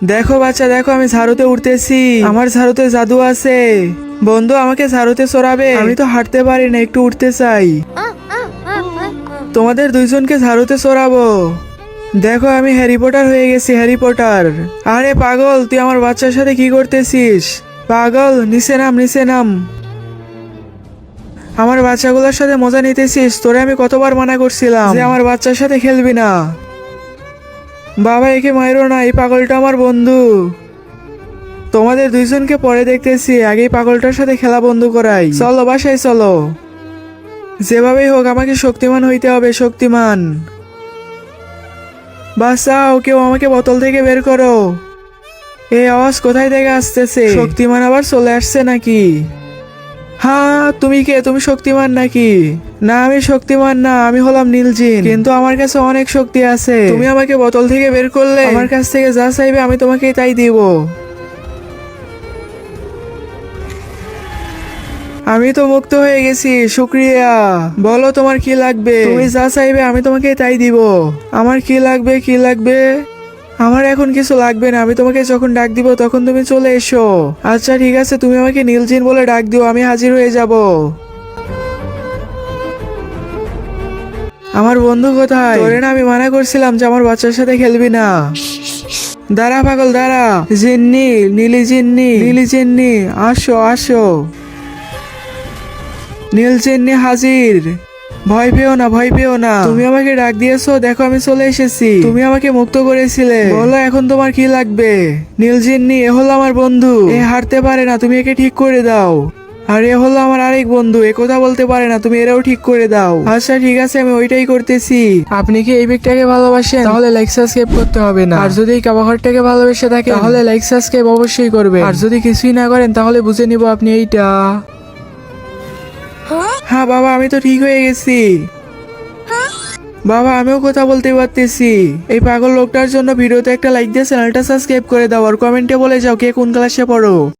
দেখো বাচ্চা দেখো, আমি ঝাড়ুতে উঠতেছি। আমার ঝাড়ুতে জাদু আছে। বন্ধু আমাকে ঝাড়ুতে চড়াবে? আমি তো হাঁটতে পারি না, একটু উঠতে চাই। তোমাদের দুইজনকে ঝাড়ুতে চড়াবো। দেখো আমি হ্যারি পটার হয়ে গেছি, হ্যারি পটার। আরে পাগল, তুই আমার বাচ্চার সাথে কি করতেছিস? পাগল, নিচে নাম, নিচে নাম। আমার বাচ্চাগুলোর সাথে মজা নিতেছিস? তোরে আমি কতবার মানা করছিলাম যে আমার বাচ্চার সাথে খেলবি না। বাবা একে মাইরো না, এই পাগলটা আমার বন্ধু। তোমাদের দুইজনকে পরে দেখতেছি, আগেই পাগলটার সাথে খেলা বন্ধ করাই। চলো বাসায় চলো। যেভাবেই হোক আমাকে শক্তিমান হইতে হবে, শক্তিমান। বাঁচাও, কেউ আমাকে বোতল থেকে বের করো। এই আওয়াজ কোথায় থেকে আসতেছে? শক্তিমান আবার চলে আসছে নাকি? হ্যাঁ, তুমি কে? তুমি শক্তিমান নাকি? না আমি শক্তিমান না, আমি হলাম নীলজিন। কিন্তু আমার কাছে অনেক শক্তি আছে। তুমি আমাকে বোতল থেকে বের করলে, আমার কাছ থেকে যা চাইবে আমি তোমাকে তাই দিব। আমি তো মুক্ত হয়ে গেছি, শুক্রিয়া। বলো তোমার কি লাগবে? তুমি যা চাইবে আমি তোমাকে তাই দিব। আমার কি লাগবে, কি লাগবে? আমার এখন কিছু লাগবে না, আমি তোমাকে যখন ডাক দিব তখন তুমি চলে এসো। আচ্ছা ঠিক আছে, তুমি আমাকে নীলজিন বলে ডাক দিও, আমি হাজির হয়ে যাব। আমার বন্ধু কোথায়? তোরে না আমি মানা করছিলাম যে আমার বাচ্চার সাথে খেলবি না। দাঁড়া পাগল দাঁড়া। জিন্নি, নীলি জিন্নি, নীলি জিন্নি, আসো আসো। নীল জিন্নি হাজির। ভয় পেও না, ভয় পেও না। তুমি আমাকে ডাক দিয়েছো, দেখো আমি চলে এসেছি। তুমি আমাকে মুক্ত করেছিলে, বলো এখন তোমার কি লাগবে? নীল জিন্নি, এ হলো আমার বন্ধু। এ হারতে পারে না, তুমি একে ঠিক করে দাও। আর এ হলো আমার আরেক বন্ধু, এ কথা বলতে পারে না, তুমি এরাও ঠিক করে দাও। আচ্ছা ঠিক আছে, আমি ওইটাই করতেছি। আপনি কি এই ব্যক্তিটাকে ভালোবাসেন? তাহলে লাইক সাবস্ক্রাইব করতে হবে না। আর যদি এই কাবাঘরটাকে ভালোবেসে থাকেন তাহলে লাইক সাবস্ক্রাইব অবশ্যই করবেন। আর যদি কিছুই না করেন তাহলে বুঝে নিব আপনি এইটা। হ্যাঁ বাবা, আমি তো ঠিক হয়ে গেছি। বাবা আমিও কথা বলতে পারতেছি। এই পাগল লোকটার জন্য ভিডিওতে একটা লাইক দিয়ে চ্যানেলটা সাবস্ক্রাইব করে দাও আর কমেন্টে বলে যাও কে কোন ক্লাসে পড়ো।